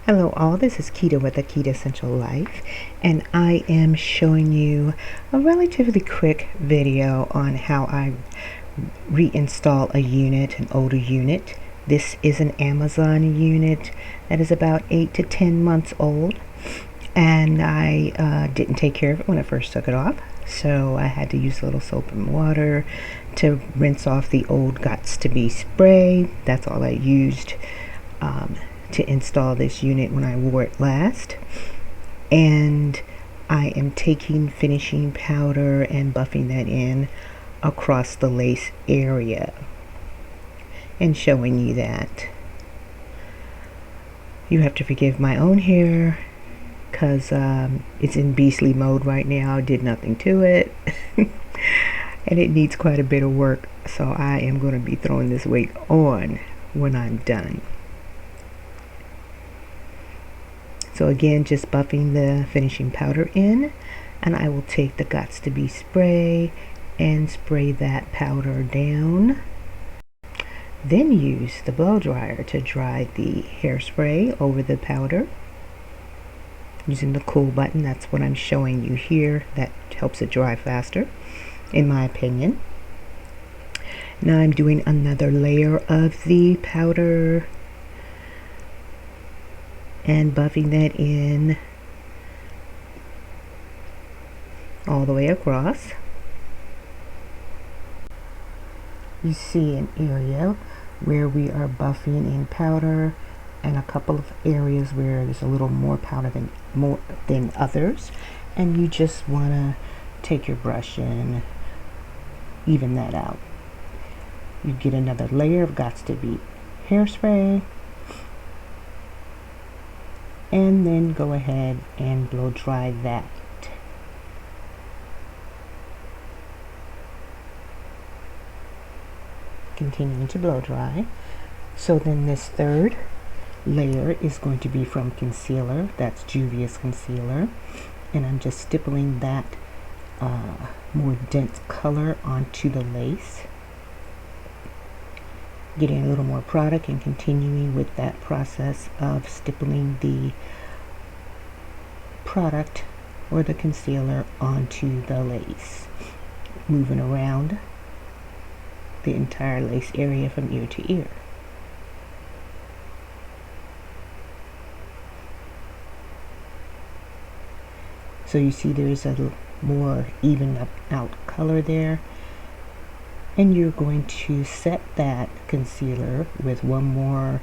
Hello all, this is Quita with the Quitassential Life, and I am showing you a relatively quick video on how I reinstall a unit, an older unit. This is an Amazon unit that is about 8 to 10 months old, and I didn't take care of it when I first took it off, so I had to use a little soap and water to rinse off the old GOT2B spray. That's all I used to install this unit when I wore it last. And I am taking finishing powder and buffing that in across the lace area and showing you that. You have to forgive my own hair because it's in beastly mode right now. I did nothing to it and it needs quite a bit of work, so I am going to be throwing this wig on when I'm done. So again, just buffing the finishing powder in, and I will take the GOT2B spray and spray that powder down. Then use the blow dryer to dry the hairspray over the powder. Using the cool button, that's what I'm showing you here. That helps it dry faster, in my opinion. Now I'm doing another layer of the powder and buffing that in all the way across. You see an area where we are buffing in powder, and a couple of areas where there's a little more powder than others, and you just want to take your brush and even that out. You get another layer of GOT2B hairspray, and then go ahead and blow dry that. Continuing to blow dry. So then this third layer is going to be from concealer. That's Juvia's concealer, and I'm just stippling that more dense color onto the lace, getting a little more product and continuing with that process of stippling the product or the concealer onto the lace, moving around the entire lace area from ear to ear. So you see there is a more even out color there, and you're going to set that concealer with one more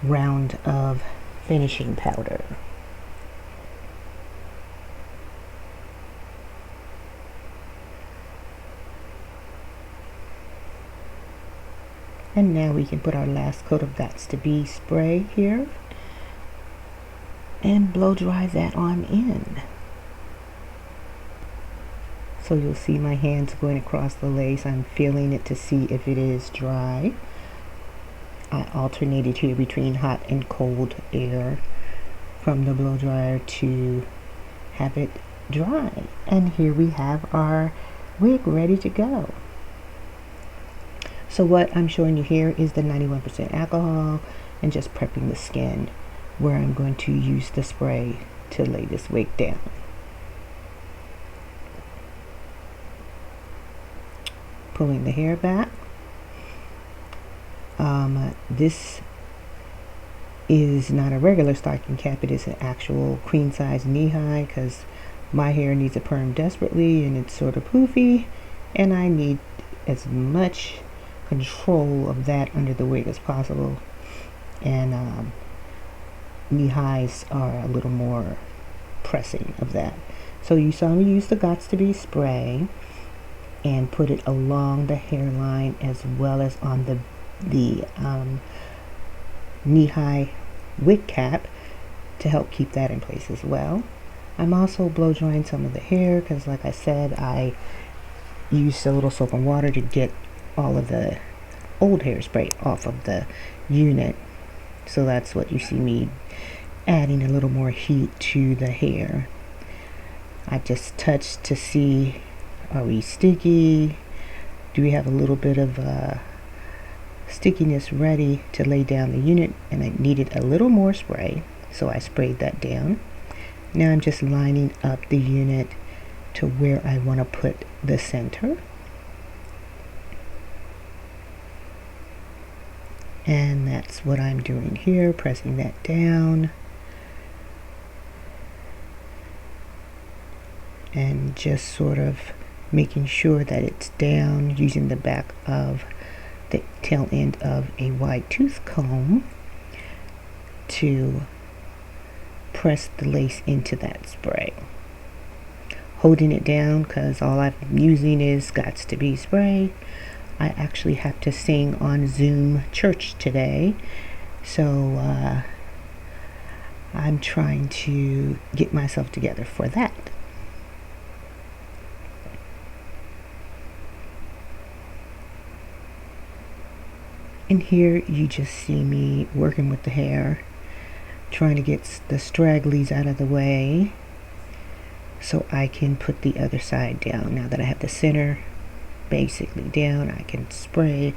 round of finishing powder. And now we can put our last coat of GOT2B spray here and blow dry that on in. So you'll see my hands going across the lace. I'm feeling it to see if it is dry. I alternated here between hot and cold air from the blow dryer to have it dry. And here we have our wig ready to go. So what I'm showing you here is the 91% alcohol and just prepping the skin, where I'm going to use the spray to lay this wig down. Pulling the hair back. This is not a regular stocking cap, it is an actual queen size knee high, because my hair needs a perm desperately and it's sort of poofy, and I need as much control of that under the wig as possible, and knee highs are a little more pressing of that. So you saw me use the GOT2B spray and put it along the hairline as well as on the knee-high wig cap to help keep that in place as well. I'm also blow drying some of the hair because, like I said, I used a little soap and water to get all of the old hairspray off of the unit. So that's what you see me adding a little more heat to the hair. I just touched to see, are we sticky? do we have a little bit of stickiness ready to lay down the unit, and I needed a little more spray, so I sprayed that down. Now I'm just lining up the unit to where I want to put the center. And that's what I'm doing here, pressing that down. And just sort of making sure that it's down using the back of the tail end of a wide tooth comb to press the lace into that spray. Holding it down because all I'm using is GOT2B spray. I actually have to sing on Zoom church today, so I'm trying to get myself together for that. And here you just see me working with the hair, trying to get the stragglies out of the way so I can put the other side down. Now that I have the center basically down, I can spray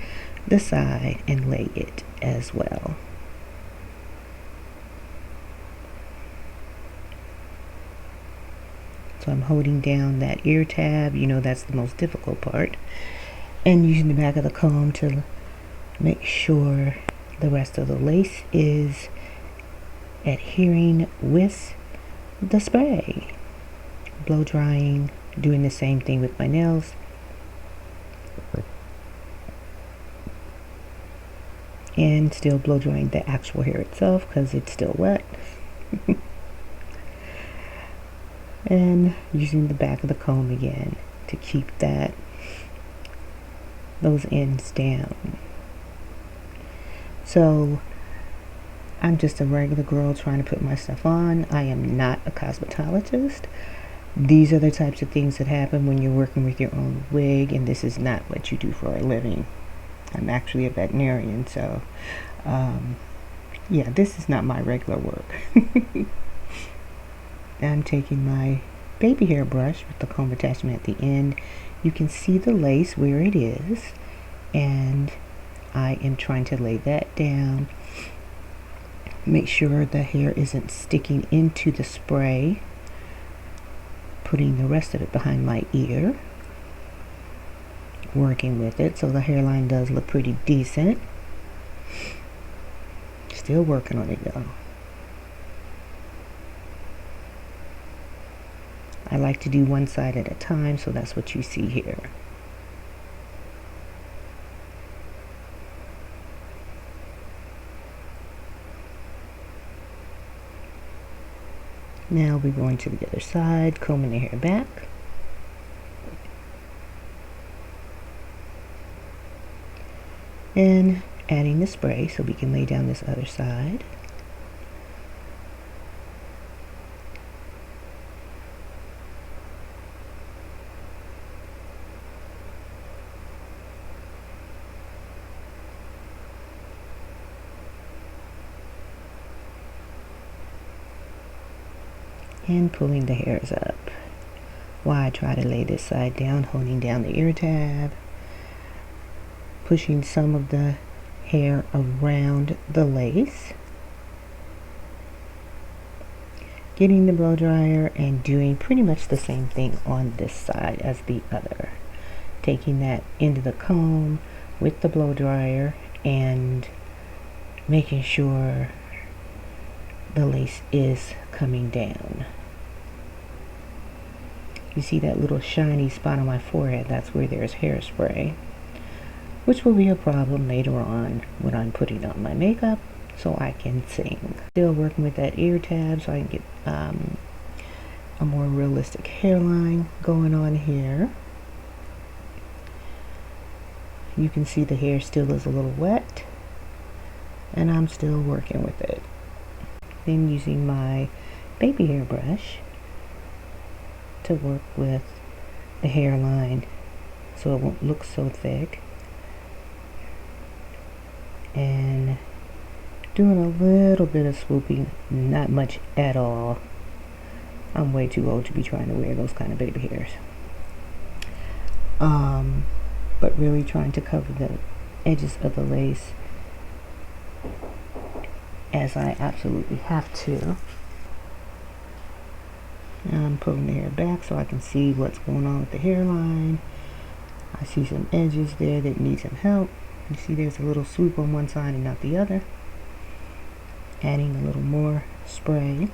the side and lay it as well. So I'm holding down that ear tab, you know that's the most difficult part, and using the back of the comb to make sure the rest of the lace is adhering with the spray. Blow drying, doing the same thing with my nails. And still blow drying the actual hair itself because it's still wet. And using the back of the comb again to keep those ends down. So I'm just a regular girl trying to put my stuff on. I am not a cosmetologist. These are the types of things that happen when you're working with your own wig, and this is not what you do for a living. I'm actually a veterinarian, so yeah, this is not my regular work. I'm taking my baby hair brush with the comb attachment at the end. You can see the lace where it is, and I am trying to lay that down. Make sure the hair isn't sticking into the spray. Putting the rest of it behind my ear. Working with it so the hairline does look pretty decent. Still working on it, y'all. I like to do one side at a time, so that's what you see here. Now we're going to the other side, combing the hair back. And adding the spray so we can lay down this other side. And pulling the hairs up while I try to lay this side down, holding down the ear tab, pushing some of the hair around the lace, getting the blow dryer and doing pretty much the same thing on this side as the other, taking that into the comb with the blow dryer and making sure the lace is coming down. You see that little shiny spot on my forehead? That's where there's hairspray, which will be a problem later on when I'm putting on my makeup so I can sing. Still working with that ear tab so I can get a more realistic hairline going on here. You can see the hair still is a little wet, and I'm still working with it. Then using my baby hair brush to work with the hairline so it won't look so thick, and doing a little bit of swooping, not much at all. I'm way too old to be trying to wear those kind of baby hairs. but really trying to cover the edges of the lace as I absolutely have to. Now I'm pulling the hair back so I can see what's going on with the hairline. I see some edges there that need some help. You see there's a little swoop on one side and not the other. Adding a little more spray.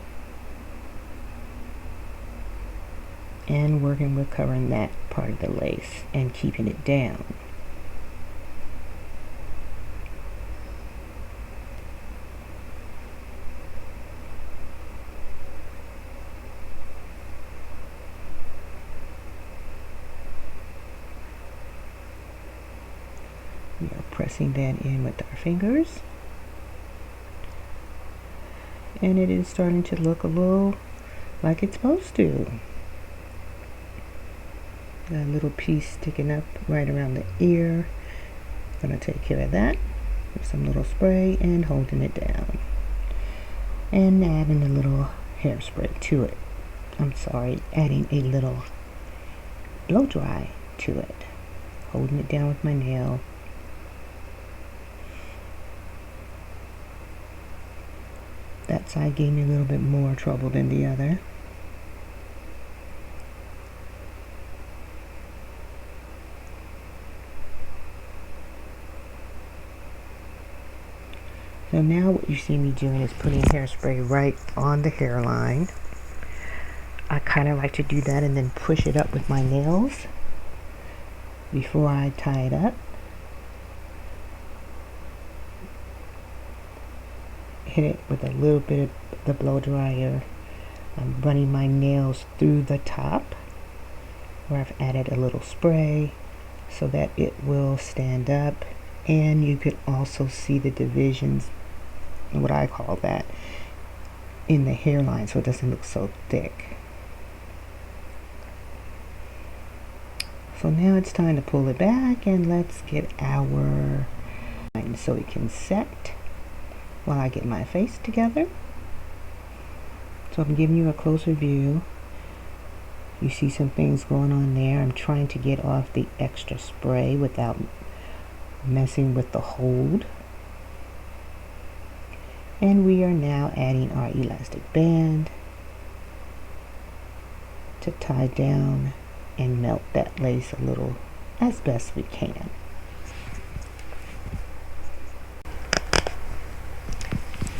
And working with covering that part of the lace and keeping it down. We are pressing that in with our fingers. And it is starting to look a little like it's supposed to. Got a little piece sticking up right around the ear. Gonna take care of that with some little spray and holding it down. And adding a little hairspray to it. I'm sorry, adding a little blow dry to it. Holding it down with my nail. That side gave me a little bit more trouble than the other. So now what you see me doing is putting hairspray right on the hairline. I kind of like to do that and then push it up with my nails before I tie it up. Hit it with a little bit of the blow dryer. I'm running my nails through the top where I've added a little spray so that it will stand up, and you can also see the divisions, what I call that, in the hairline so it doesn't look so thick. So now it's time to pull it back and let's get our line so it can set while I get my face together. So I'm giving you a closer view. You see some things going on there. I'm trying to get off the extra spray without messing with the hold. And we are now adding our elastic band to tie down and melt that lace a little as best we can.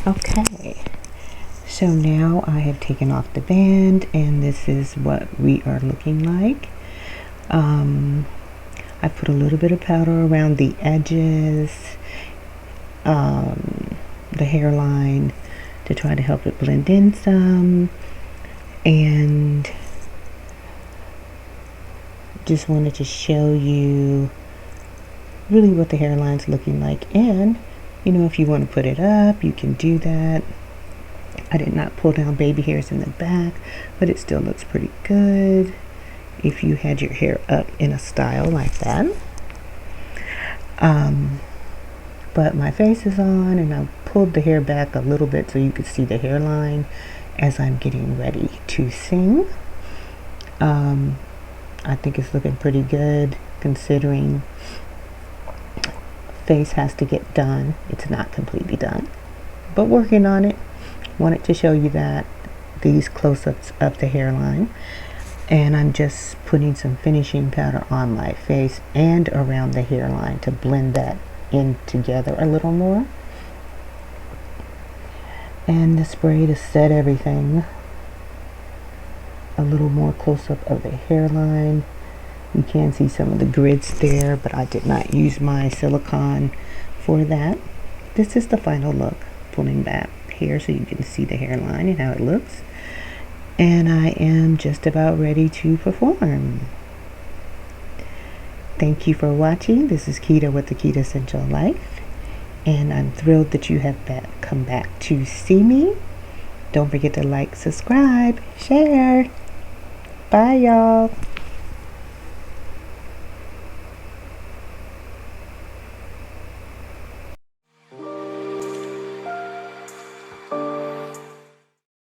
Okay, so now I have taken off the band and this is what we are looking like. I put a little bit of powder around the edges, the hairline, to try to help it blend in some, and just wanted to show you really what the hairline's looking like. And you know, if you want to put it up, you can do that. I did not pull down baby hairs in the back, but it still looks pretty good if you had your hair up in a style like that. But my face is on, and I pulled the hair back a little bit so you could see the hairline as I'm getting ready to sing. I think it's looking pretty good considering face has to get done. It's not completely done, but working on it. Wanted to show you that these close-ups of the hairline, and I'm just putting some finishing powder on my face and around the hairline to blend that in together a little more, and the spray to set everything. A little more close-up of the hairline. You can see some of the grids there, but I did not use my silicone for that. This is the final look, pulling back here so you can see the hairline and how it looks. And I am just about ready to perform. Thank you for watching. This is Quita with the Quitassential Life, and I'm thrilled that you have come back to see me. Don't forget to like, subscribe, share. Bye, y'all.